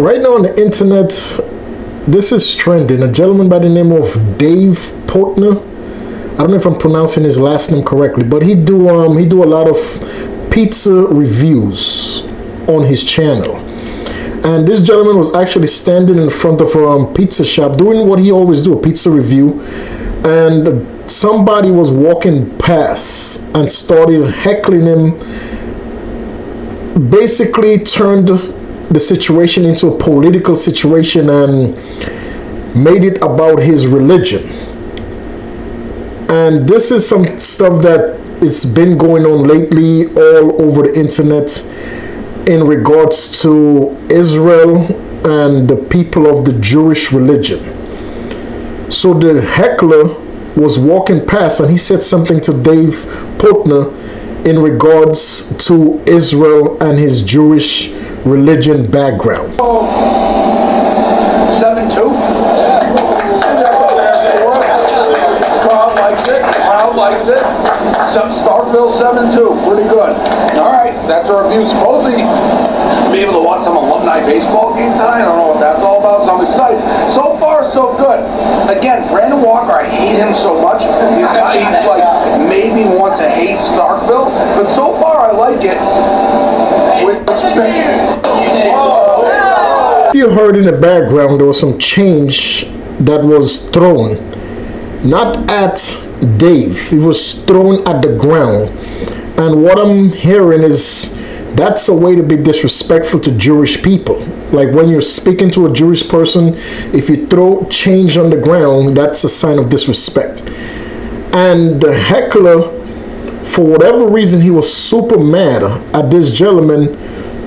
Right now on the internet, this is trending. A gentleman by the name of Dave Portnoy. I don't know if I'm pronouncing his last name correctly, but he do a lot of pizza reviews on his channel. And this gentleman was actually standing in front of a pizza shop doing what he always do, a pizza review. And somebody was walking past and started heckling him, basically turned the situation into a political situation and made it about his religion. And this is some stuff that has been going on lately all over the internet in regards to Israel and the people of the Jewish religion. So the heckler was walking past and he said something to Dave Portnoy in regards to Israel and his Jewish religion background. 7-2. Crowd likes it. Crowd likes it. Starkville 7-2. Pretty good. All right, that's our review. Supposedly be able to watch some alumni baseball game tonight. I don't know what that's all about, so I'm excited. So far, so good. Again, Brandon Walker, I hate him so much. He's like made me want to hate Starkville, but so far I like it. If you heard in the background, there was some change that was thrown, not at Dave, it was thrown at the ground. And what I'm hearing is that's a way to be disrespectful to Jewish people. Like when you're speaking to a Jewish person, if you throw change on the ground, that's a sign of disrespect. And the heckler, for whatever reason, he was super mad at this gentleman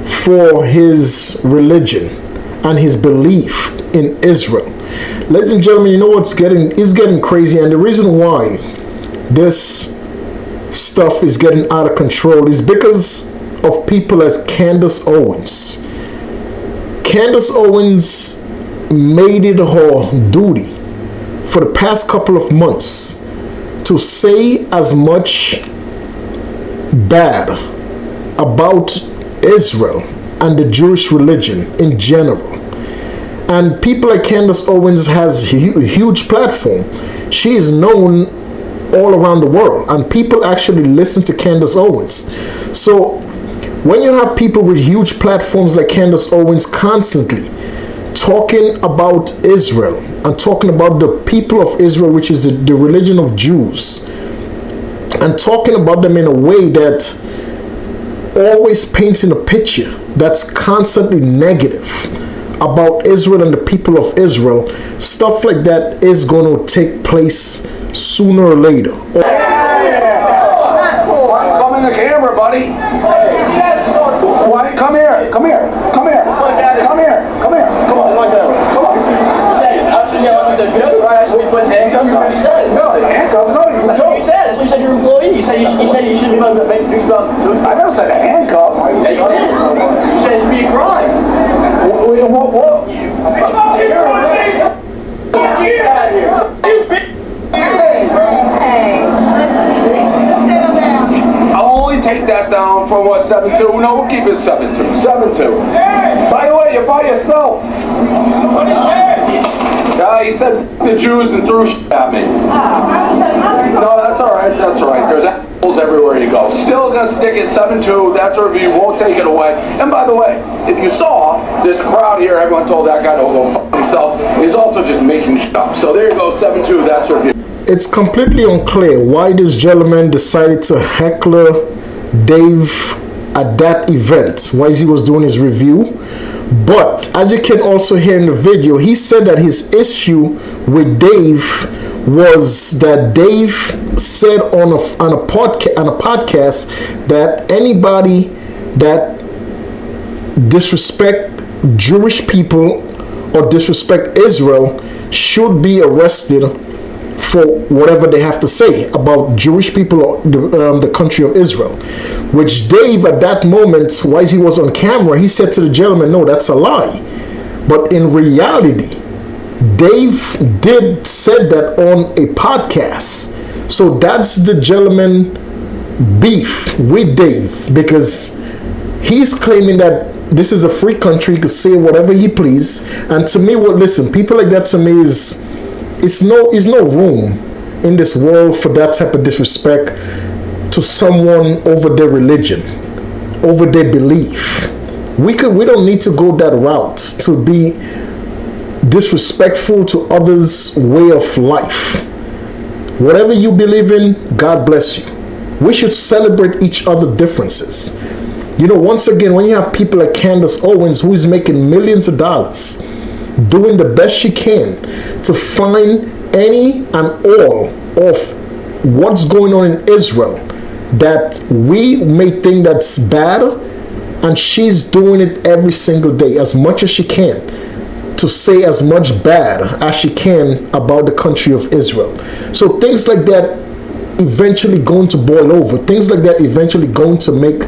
for his religion and his belief in Israel. Ladies and gentlemen, you know what's getting crazy, and the reason why this stuff is getting out of control is because of people as Candace Owens. Candace Owens made it her duty for the past couple of months to say as much bad about Israel and the Jewish religion in general. And people like Candace Owens has a huge platform. She is known all around the world, and people actually listen to Candace Owens. So when you have people with huge platforms like Candace Owens constantly talking about Israel and talking about the people of Israel, which is the religion of Jews, and talking about them in a way that always painting a picture that's constantly negative about Israel and the people of Israel, stuff like that is going to take place sooner or later. Come in the camera, buddy. Why? Come here. Come here. Come here. Come here. Come here. Come on. Come on. I'm just yelling at those jokes, right? I should be putting handcuffs. That's what you said. No, handcuffs. No, you That's what you said. That's what you said to your employee. You said you shouldn't be making jokes about. I never said handcuffs. Yeah, you did. You said it should be a crime. What? I'll only take that down for what, 7-2? No, we'll keep it 7-2. 7-2. By the way, you're by yourself. He said the Jews and threw at me. No, that's all right. That's all right. There's apples everywhere you go. Still gonna stick it 7-2. That's a review. Won't take it away. And by the way, if you saw, there's a crowd here. Everyone told that guy to go f*** himself. He's also just making shit up. So there you go, 7-2. That's a review. It's completely unclear why this gentleman decided to heckler Dave at that event, why he was doing his review. But as you can also hear in the video, he said that his issue with Dave was that Dave said on a podcast that anybody that disrespect Jewish people or disrespect Israel should be arrested for whatever they have to say about Jewish people or the country of Israel. Which Dave, at that moment, while he was on camera, he said to the gentleman, no, that's a lie. But in reality, Dave did said that on a podcast. So that's the gentleman beef with Dave, because he's claiming that this is a free country. He could say whatever he please. And to me, listen, people like that to me is no room in this world for that type of disrespect to someone over their religion, over their belief. We don't need to go that route to be disrespectful to others' way of life. Whatever you believe in, God bless you. We should celebrate each other's differences. You know, once again, when you have people like Candace Owens, who is making millions of dollars, doing the best she can to find any and all of what's going on in Israel that we may think that's bad, and she's doing it every single day as much as she can to say as much bad as she can about the country of Israel. So things like that eventually going to boil over. Things like that eventually going to make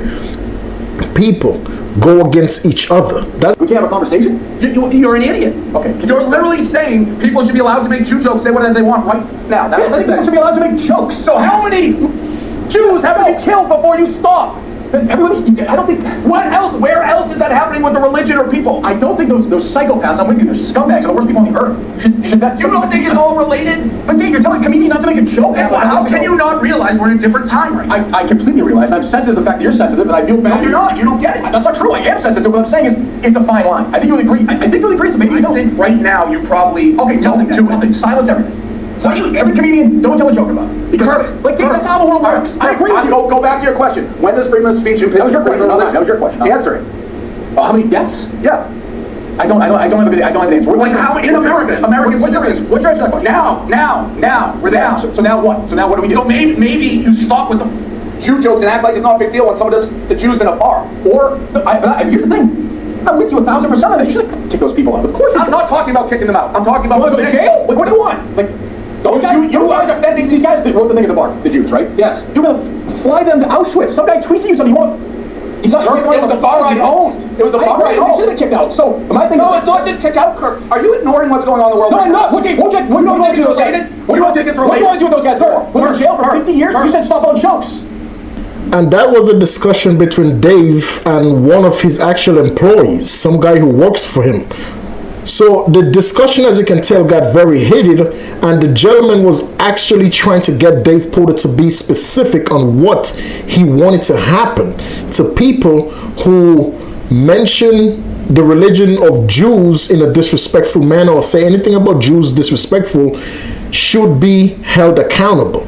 people go against each other. We can't have a conversation? You're an idiot. Okay. You're literally saying people should be allowed to make Jew jokes, say whatever they want right now. That's Yes, I think people should be allowed to make jokes. So how many Jews have to be killed before you stop? I don't think... What else? Where else is that happening with the religion or people? I don't think those psychopaths, I'm with you, they're scumbags, are the worst people on the earth. You don't think it's all related? But Dave, you're telling comedians not to make a joke? How can you not realize we're in a different time right now? I completely realize. I'm sensitive to the fact that you're sensitive, and I feel bad. No, you're not. You don't get it. That's not true. I am sensitive. What I'm saying is, it's a fine line. I think you'll agree. I think you'll agree. So maybe you I don't. think right now you probably Okay, don't do nothing. it. Silence everything. So every comedian, don't tell a joke about it. Because, like, Dave, that's how the world works. I agree with you. Go back to your question. When does freedom of speech and That was your question. That was your question. Answer it. How many deaths? Yeah. I don't have an answer. Like how in America? Americans. What's your answer to that question? Now. We're there. So now what? So now what do we do? So maybe you stop with the Jew jokes and act like it's not a big deal when someone does the Jews in a bar. Or, here's the thing. I'm with you 1,000% on that. You should kick those people out. Of course you should. I'm not talking about kicking them out. I'm talking about... You want to go to jail? Like, what do you want? Like, you guys are offending these guys that wrote the thing at the bar, the Jews, right? Yes. You're going to fly them to Auschwitz. Some guy tweets you something. You want to... He's not... It was a bar I owned. It was a bar I They owned. should have kicked out. So, my thing No, it's not just kick out, Kirk. Are you ignoring what's going on in the world? No, I'm not. What do you want to do with those guys? What do you think it's related? What do you want to do with those guys for? We're in jail for 50 years? You said stop on jokes. And that was a discussion between Dave and one of his actual employees, some guy who works for him. So the discussion, as you can tell, got very heated, and the gentleman was actually trying to get Dave Porter to be specific on what he wanted to happen to people who mention the religion of Jews in a disrespectful manner or say anything about Jews disrespectful should be held accountable.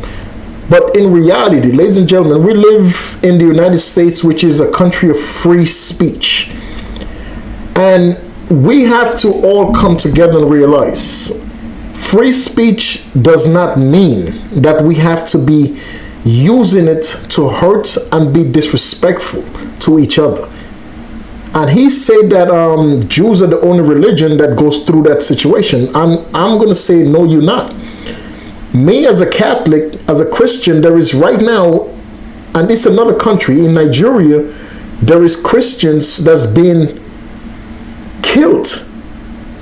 But in reality, ladies and gentlemen, we live in the United States, which is a country of free speech. And we have to all come together and realize free speech does not mean that we have to be using it to hurt and be disrespectful to each other. And he said that Jews are the only religion that goes through that situation. I'm going to say, no, you're not. Me as a Catholic, as a Christian, there is right now, and it's another country, in Nigeria, there is Christians that's being killed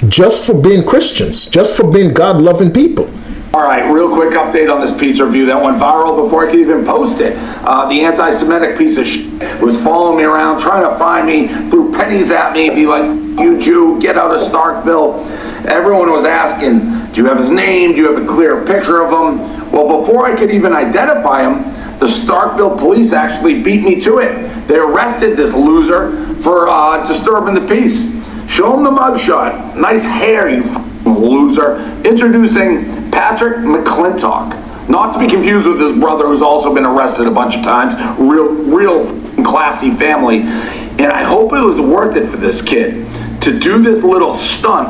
just for being Christians, just for being God-loving people. All right, real quick update on this pizza review that went viral before I could even post it. The anti-Semitic piece of shit was following me around, trying to find me, threw pennies at me, be like, you Jew, get out of Starkville. Everyone was asking, do you have his name? Do you have a clear picture of him? Well, before I could even identify him, the Starkville police actually beat me to it. They arrested this loser for disturbing the peace. Show him the mugshot. Nice hair, you loser. Introducing Patrick McClintock. Not to be confused with his brother who's also been arrested a bunch of times. Real classy family. And I hope it was worth it for this kid to do this little stunt.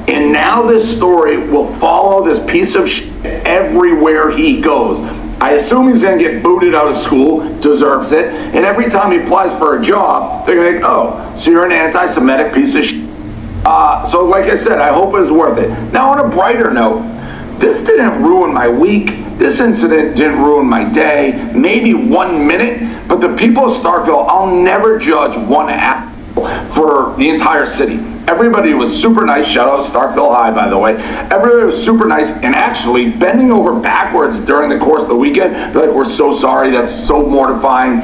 And now this story will follow this piece of shit everywhere he goes. I assume he's going to get booted out of school, deserves it, and every time he applies for a job, they're going to go, oh, so you're an anti-Semitic piece of shit. So like I said, I hope it was worth it. Now on a brighter note, this didn't ruin my week. This incident didn't ruin my day, maybe 1 minute, but the people of Starkville, I'll never judge one act for the entire city. Everybody was super nice. Shout out Starkville High, by the way. Everybody was super nice and actually bending over backwards during the course of the weekend. They're like, we're so sorry. That's so mortifying.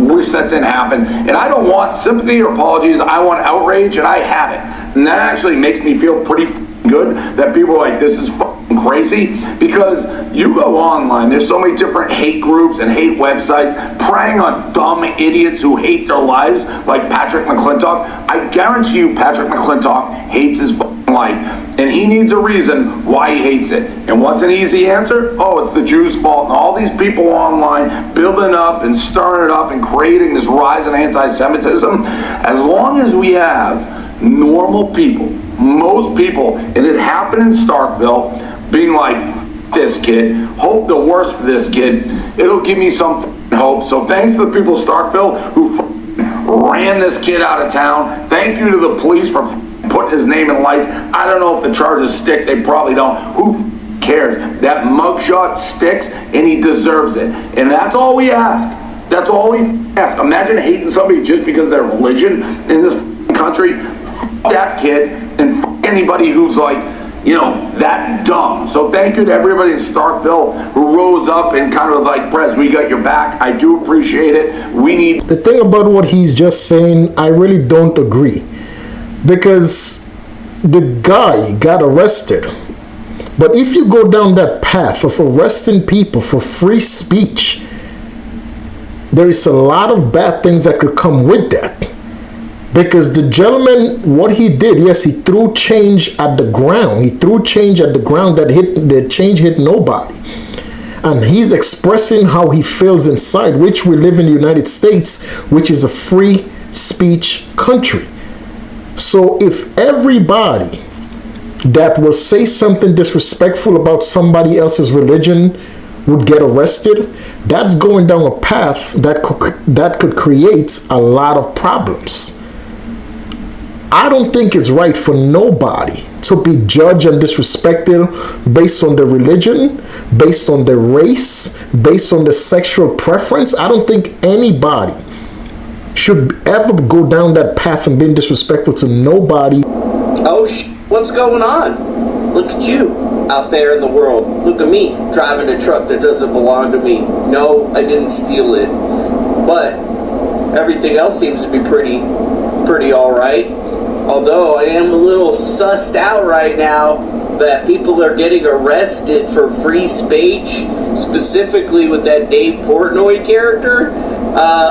Wish that didn't happen. And I don't want sympathy or apologies. I want outrage, and I had it. And that actually makes me feel pretty good that people are like, this is crazy, because you go online, there's so many different hate groups and hate websites preying on dumb idiots who hate their lives, like Patrick McClintock. I guarantee you Patrick McClintock hates his life, and he needs a reason why he hates it. And what's an easy answer? Oh, it's the Jews' fault. And all these people online building up and stirring it up and creating this rise in anti-Semitism. As long as we have normal people, most people, and it happened in Starkville, being like, this kid, hope the worst for this kid, it'll give me some hope. So thanks to the people of Starkville who ran this kid out of town. Thank you to the police for putting his name in lights. I don't know if the charges stick. They probably don't. Who cares? That mugshot sticks, and he deserves it. And that's all we ask. That's all we ask. Imagine hating somebody just because of their religion in this country. That kid, and anybody who's like, you know, that dumb. So thank you to everybody in Starkville who rose up and kind of like, Prez, we got your back. I do appreciate it. We need... The thing about what he's just saying, I really don't agree. Because the guy got arrested. But if you go down that path of arresting people for free speech, there is a lot of bad things that could come with that. Because the gentleman, what he did, yes, he threw change at the ground. He threw change at the ground that the change hit nobody. And he's expressing how he feels inside, which we live in the United States, which is a free speech country. So if everybody that will say something disrespectful about somebody else's religion would get arrested, that's going down a path that could create a lot of problems. I don't think it's right for nobody to be judged and disrespected based on their religion, based on their race, based on their sexual preference. I don't think anybody should ever go down that path and being disrespectful to nobody. Oh, what's going on? Look at you out there in the world. Look at me driving a truck that doesn't belong to me. No, I didn't steal it. But everything else seems to be pretty all right. Although I am a little sussed out right now that people are getting arrested for free speech, specifically with that Dave Portnoy character.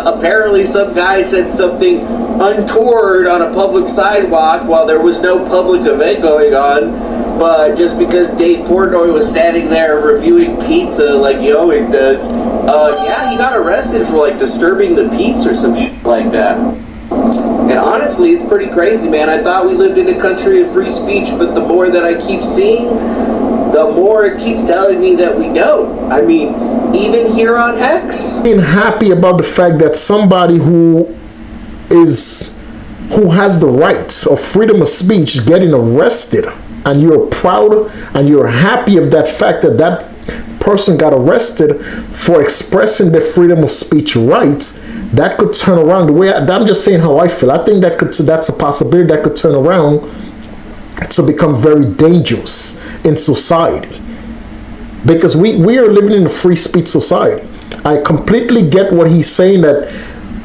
Apparently some guy said something untoward on a public sidewalk while there was no public event going on, but just because Dave Portnoy was standing there reviewing pizza like he always does, yeah, he got arrested for like disturbing the peace or some shit like that. And honestly, it's pretty crazy, man. I thought we lived in a country of free speech, but the more that I keep seeing, the more it keeps telling me that we don't. I mean, even here on X. Being happy about the fact that somebody who has the right of freedom of speech is getting arrested, and you're proud and you're happy of that fact that that person got arrested for expressing their freedom of speech rights. That could turn around the way I'm just saying how I feel. I think that's a possibility that could turn around to become very dangerous in society, because we are living in a free speech society. I completely get what he's saying, that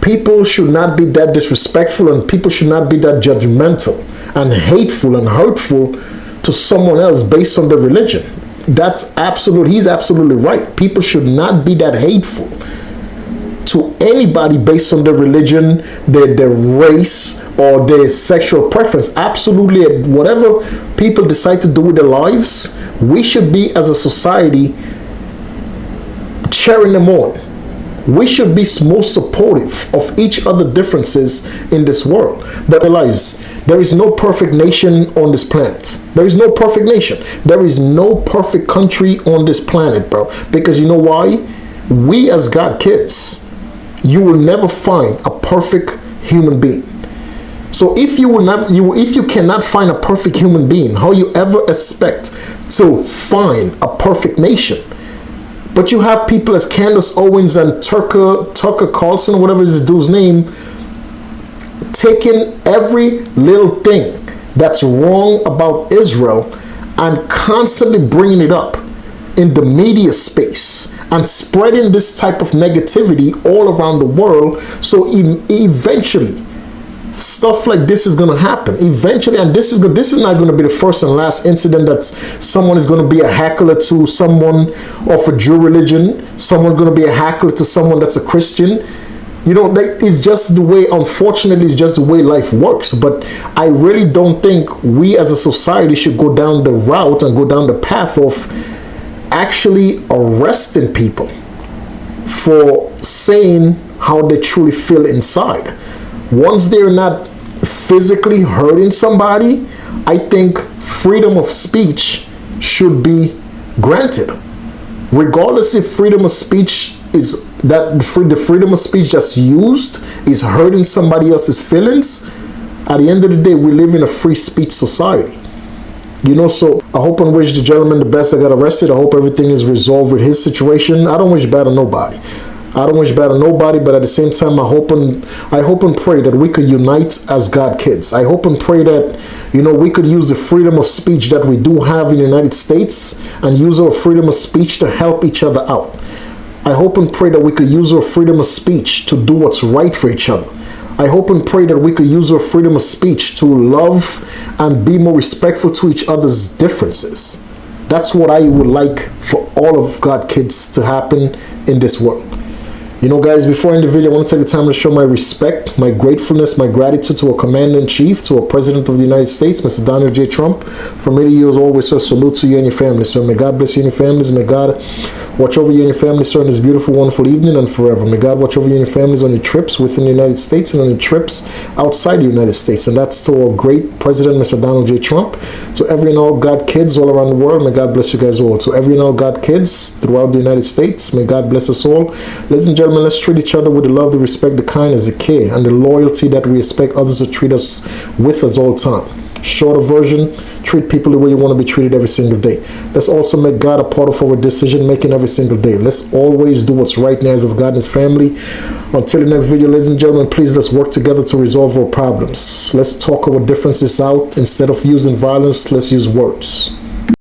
people should not be that disrespectful and people should not be that judgmental and hateful and hurtful to someone else based on their religion. He's absolutely right. People should not be that hateful to anybody based on their religion, their race, or their sexual preference. Absolutely, whatever people decide to do with their lives, we should be, as a society, cheering them on. We should be more supportive of each other's differences in this world. But realize, there is no perfect nation on this planet. There is no perfect nation. There is no perfect country on this planet, bro. Because you know why? We as God kids, you will never find a perfect human being. So if you cannot find a perfect human being, how you ever expect to find a perfect nation? But you have people as Candace Owens and Tucker Carlson, whatever is the dude's name, taking every little thing that's wrong about Israel and constantly bringing it up in the media space and spreading this type of negativity all around the world. So eventually stuff like this is going to happen eventually, and this is not going to be the first and last incident that someone is going to be a heckler to someone of a Jew religion, someone's going to be a heckler to someone that's a Christian. You know, it's just the way, unfortunately, it's just the way life works. But I really don't think we as a society should go down the route and go down the path of actually arresting people for saying how they truly feel inside. Once they're not physically hurting somebody, I think freedom of speech should be granted. Regardless if freedom of speech is that the freedom of speech that's used is hurting somebody else's feelings, at the end of the day, we live in a free speech society. You know, so I hope and wish the gentleman the best that got arrested. I hope everything is resolved with his situation. I don't wish bad on nobody. But at the same time, I hope and pray that we could unite as God kids. I hope and pray that, you know, we could use the freedom of speech that we do have in the United States and use our freedom of speech to help each other out. I hope and pray that we could use our freedom of speech to do what's right for each other. I hope and pray that we could use our freedom of speech to love and be more respectful to each other's differences. That's what I would like for all of God kids to happen in this world. You know, guys, before I end the video, I want to take the time to show my respect, my gratefulness, my gratitude to our Commander-in-Chief, to our President of the United States, Mr. Donald J. Trump. For many years, always, sir, salute to you and your family, sir. May God bless you and your families. May God watch over you and your family, sir, in this beautiful, wonderful evening and forever. May God watch over you and your families on your trips within the United States and on your trips outside the United States. And that's to our great President, Mr. Donald J. Trump. To every and all God kids all around the world, may God bless you guys all. To every and all God kids throughout the United States, may God bless us all. Ladies and gentlemen, let's treat each other with the love, the respect, the kindness, the care, and the loyalty that we expect others to treat us with us all the time. Shorter version, treat people the way you want to be treated every single day. Let's also make God a part of our decision making every single day. Let's always do what's right in the eyes of God and His family. Until the next video, ladies and gentlemen, please let's work together to resolve our problems. Let's talk our differences out. Instead of using violence, let's use words.